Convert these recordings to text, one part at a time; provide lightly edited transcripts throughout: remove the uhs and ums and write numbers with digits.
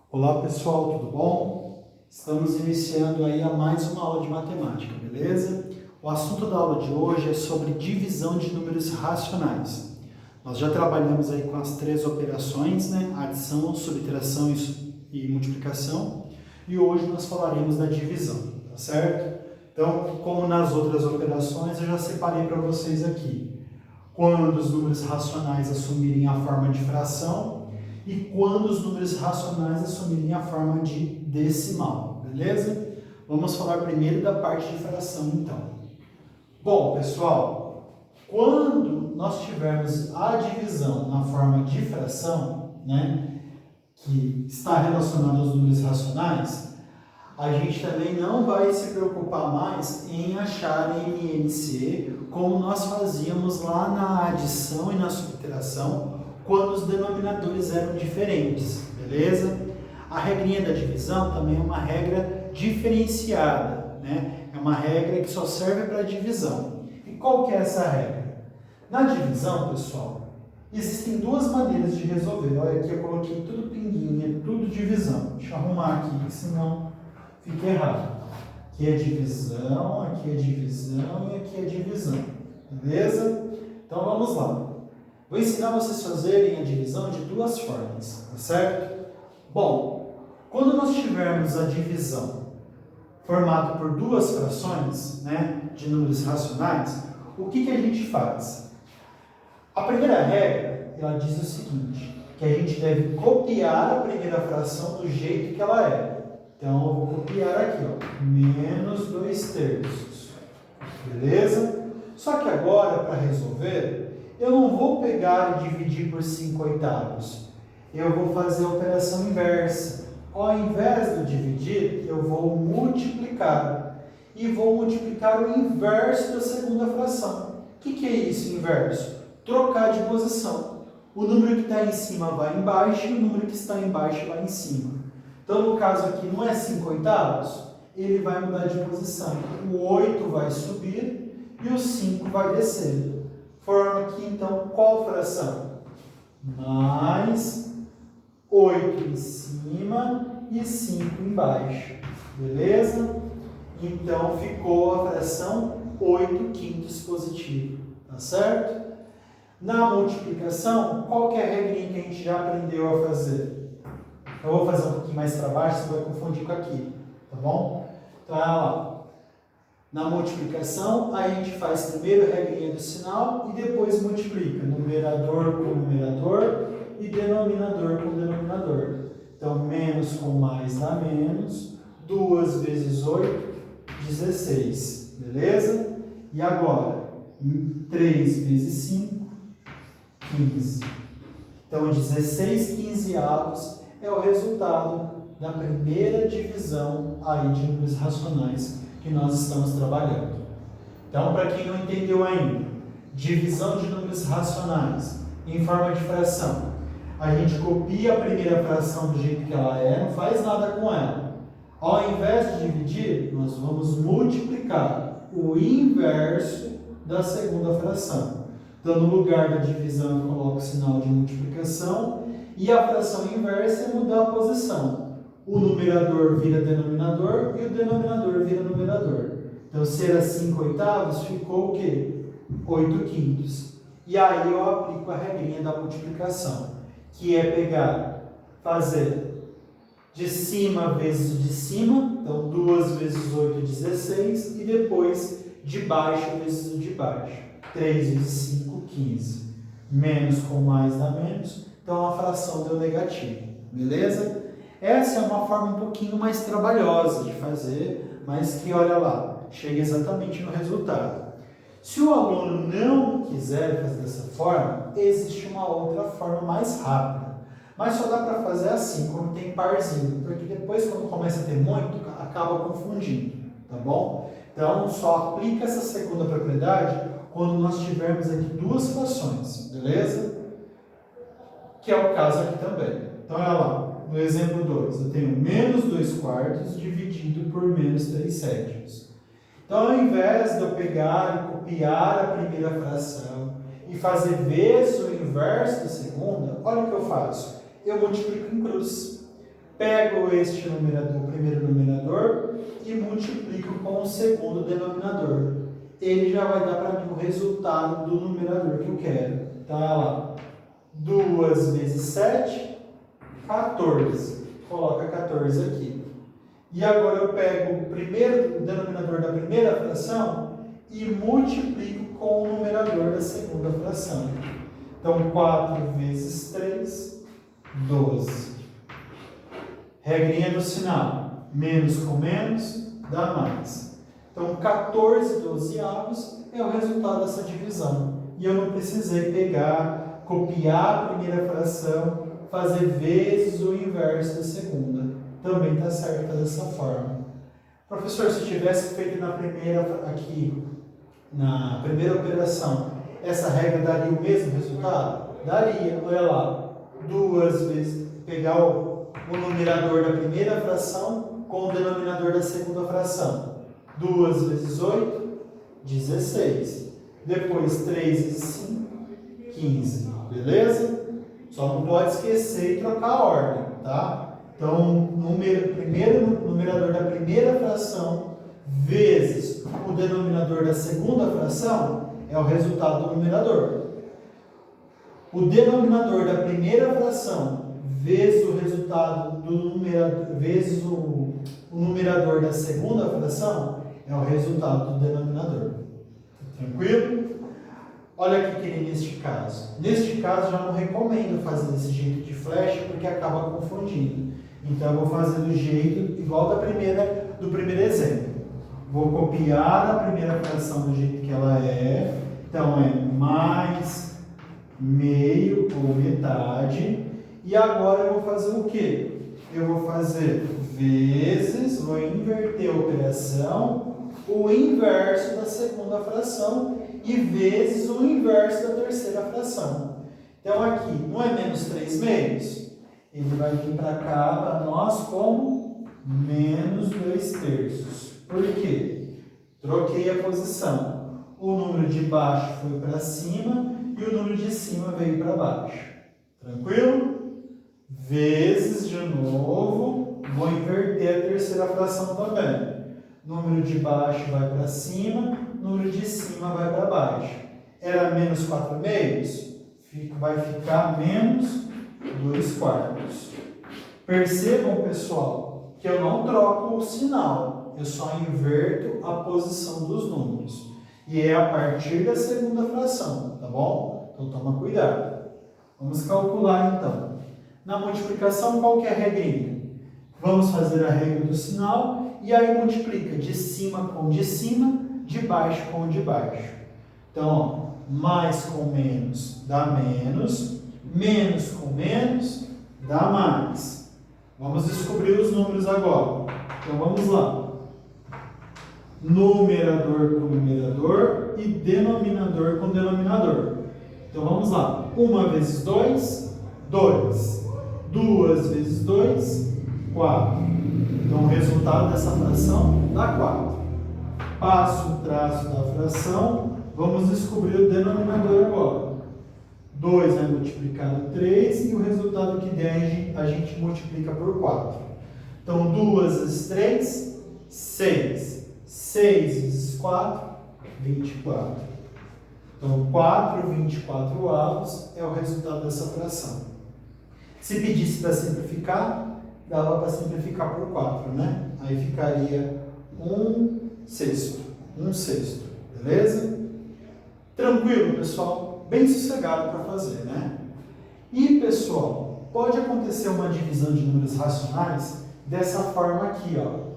Olá pessoal, tudo bom? Estamos iniciando aí a mais uma aula de matemática, beleza? O assunto da aula de hoje é sobre divisão de números racionais. Nós já trabalhamos aí com as três operações, né? Adição, subtração e multiplicação. E hoje nós falaremos da divisão, tá certo? Então, como nas outras operações, eu já separei para vocês aqui. Quando os números racionais assumirem a forma de fração e quando os números racionais assumirem a forma de decimal, beleza? Vamos falar primeiro da parte de fração, então. Bom, pessoal, quando nós tivermos a divisão na forma de fração, né, que está relacionada aos números racionais, a gente também não vai se preocupar mais em achar MNC como nós fazíamos lá na adição e na subtração, quando os denominadores eram diferentes, beleza? A regrinha da divisão também é uma regra diferenciada, né? É uma regra que só serve para divisão. E qual que é essa regra? Na divisão, pessoal, existem duas maneiras de resolver. Olha, aqui eu coloquei tudo pinguinha, tudo divisão. Deixa eu arrumar aqui, porque senão fica errado. Aqui é divisão, aqui é divisão e aqui é divisão, beleza? Então vamos lá. Vou ensinar vocês a fazerem a divisão de duas formas, tá certo? Bom, quando nós tivermos a divisão formada por duas frações, né, de números racionais, o que a gente faz? A primeira regra, ela diz o seguinte, que a gente deve copiar a primeira fração do jeito que ela é. Então, eu vou copiar aqui, ó, menos 2/3, beleza? Só que agora, para resolver, eu não vou pegar e dividir por 5/8. Eu vou fazer a operação inversa. Ao invés de dividir, eu vou multiplicar. E vou multiplicar o inverso da segunda fração. O que é isso, inverso? Trocar de posição. O número que está em cima vai embaixo e o número que está embaixo vai em cima. Então, no caso aqui, não é 5/8? Ele vai mudar de posição. O 8 vai subir e o 5 vai descer. Forma aqui, então, qual fração? Mais 8 em cima e 5 embaixo. Beleza? Então, ficou a fração 8/5 positivo. Tá certo? Na multiplicação, qual que é a regrinha que a gente já aprendeu a fazer? Eu vou fazer um pouquinho mais para baixo, você vai confundir com aqui. Tá bom? Então, olha lá. Na multiplicação, a gente faz primeiro a regrinha do sinal e depois multiplica numerador com numerador e denominador com denominador. Então, menos com mais dá menos, 2 vezes 8, 16, beleza? E agora, 3 vezes 5, 15. Então, 16 quinzeavos é o resultado da primeira divisão aí de números racionais que nós estamos trabalhando. Então, para quem não entendeu ainda, divisão de números racionais em forma de fração. A gente copia a primeira fração do jeito que ela é, não faz nada com ela. Ao invés de dividir, nós vamos multiplicar o inverso da segunda fração. Então, no lugar da divisão, eu coloco o sinal de multiplicação e a fração inversa é mudar a posição. O numerador vira denominador e o denominador vira numerador. Então, se era 5/8, ficou o quê? 8/5. E aí eu aplico a regrinha da multiplicação, que é pegar, fazer de cima vezes o de cima, então 2 vezes 8, 16, e depois de baixo vezes o de baixo. 3 vezes 5, 15. Menos com mais dá menos, então a fração deu negativo. Beleza? Essa é uma forma um pouquinho mais trabalhosa de fazer, mas que, olha lá, chega exatamente no resultado. Se o aluno não quiser fazer dessa forma, existe uma outra forma mais rápida. Mas só dá para fazer assim, quando tem parzinho, porque depois, quando começa a ter muito, acaba confundindo, tá bom? Então, só aplica essa segunda propriedade quando nós tivermos aqui duas frações, beleza? Que é o caso aqui também. Então, olha lá. No exemplo 2, eu tenho menos 2/4 dividido por menos 3/7. Então, ao invés de eu pegar e copiar a primeira fração e fazer vezes o inverso da segunda, olha o que eu faço. Eu multiplico em cruz. Pego este numerador, o primeiro numerador e multiplico com o segundo denominador. Ele já vai dar para mim o resultado do numerador que eu quero. Então, olha lá. 2 vezes 7, 14. Coloca 14 aqui. E agora eu pego o denominador da primeira fração e multiplico com o numerador da segunda fração. Então, 4 vezes 3, 12. Regrinha do sinal. Menos com menos dá mais. Então, 14 dozeavos é o resultado dessa divisão. E eu não precisei pegar, copiar a primeira fração, fazer vezes o inverso da segunda. Também está certo dessa forma. Professor, se tivesse feito na primeira operação, essa regra daria o mesmo resultado? Daria. Olha lá. 2 vezes, pegar o numerador da primeira fração com o denominador da segunda fração. 2 vezes 8, 16. Depois 3 vezes 5, 15. Beleza? Só não pode esquecer e trocar a ordem, tá? Então, primeiro numerador da primeira fração vezes o denominador da segunda fração é o resultado do numerador. O denominador da primeira fração vezes o resultado do numerador, vezes o numerador da segunda fração é o resultado do denominador. Tranquilo? Olha aqui que nem neste caso. Neste caso, já não recomendo fazer desse jeito de flecha, porque acaba confundindo. Então, eu vou fazer do jeito igual do primeiro exemplo. Vou copiar a primeira fração do jeito que ela é. Então, é mais meio ou metade. E agora eu vou fazer o quê? Eu vou fazer vezes, vou inverter a operação, o inverso da segunda fração e vezes o inverso da terceira fração. Então, aqui, não é menos 3 meios? Ele vai vir para cá, para nós, como menos 2 terços. Por quê? Troquei a posição. O número de baixo foi para cima e o número de cima veio para baixo. Tranquilo? Vezes, de novo, vou inverter a terceira fração também. Número de baixo vai para cima, número de cima vai para baixo. Era menos 4 meios? Vai ficar menos 2 quartos. Percebam, pessoal, que eu não troco o sinal, eu só inverto a posição dos números. E é a partir da segunda fração, tá bom? Então toma cuidado. Vamos calcular então. Na multiplicação, qual que é a regrinha? Vamos fazer a regra do sinal e aí multiplica de cima com de cima, de baixo com de baixo. Então, ó, mais com menos dá menos, menos com menos dá mais. Vamos descobrir os números agora. Então, vamos lá. Numerador com numerador e denominador com denominador. Então, vamos lá. 1 vezes 2, 2. 2 vezes 2, 4. Então, o resultado dessa fração dá 4. Passo o traço da fração, vamos descobrir o denominador agora. 2 vai multiplicar no 3 e o resultado que der a gente multiplica por 4. Então, 2 vezes 3, 6. 6 vezes 4, 24. Então, 4 24 avos é o resultado dessa fração. Se pedisse para simplificar, dava para simplificar por 4, né? Aí ficaria 1 sexto. 1 sexto. Beleza? Tranquilo, pessoal? Bem sossegado para fazer, né? E, pessoal, pode acontecer uma divisão de números racionais dessa forma aqui, ó.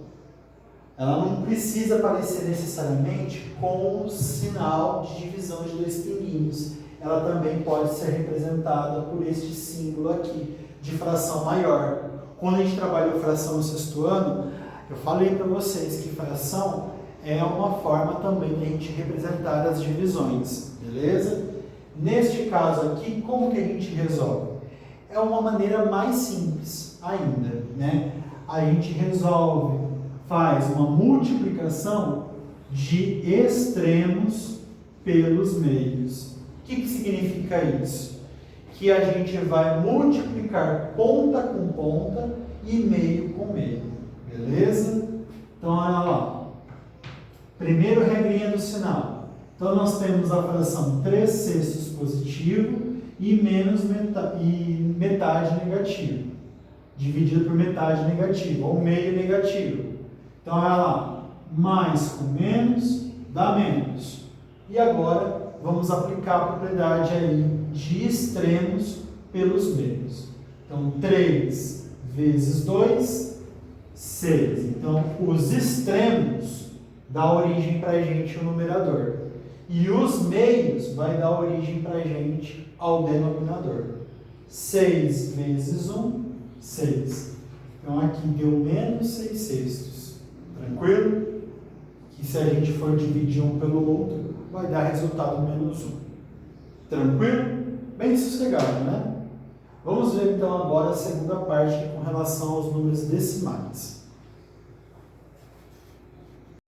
Ela não precisa aparecer necessariamente com o sinal de divisão de 2 pinguinhos. Ela também pode ser representada por este símbolo aqui, de fração maior. Quando a gente trabalhou fração no 6º ano, eu falei para vocês que fração é uma forma também de a gente representar as divisões, beleza? Neste caso aqui, como que a gente resolve? É uma maneira mais simples ainda, né? A gente resolve, faz uma multiplicação de extremos pelos meios. O que significa isso? Que a gente vai multiplicar ponta com ponta e meio com meio. Beleza? Então, olha lá. Primeiro, regrinha do sinal. Então, nós temos a fração 3/6 positivo e metade negativo. Dividido por metade negativa, ou meio negativo. Então, olha lá. Mais com menos dá menos. E agora, vamos aplicar a propriedade aí de extremos pelos meios. Então, 3 vezes 2, 6. Então, os extremos dá origem para a gente o numerador. E os meios vai dar origem para a gente ao denominador. 6 vezes 1, 6. Então, aqui deu menos 6/6. Tranquilo? Que se a gente for dividir um pelo outro, vai dar resultado menos 1. Tranquilo? Bem sossegado, né? Vamos ver então agora a segunda parte com relação aos números decimais.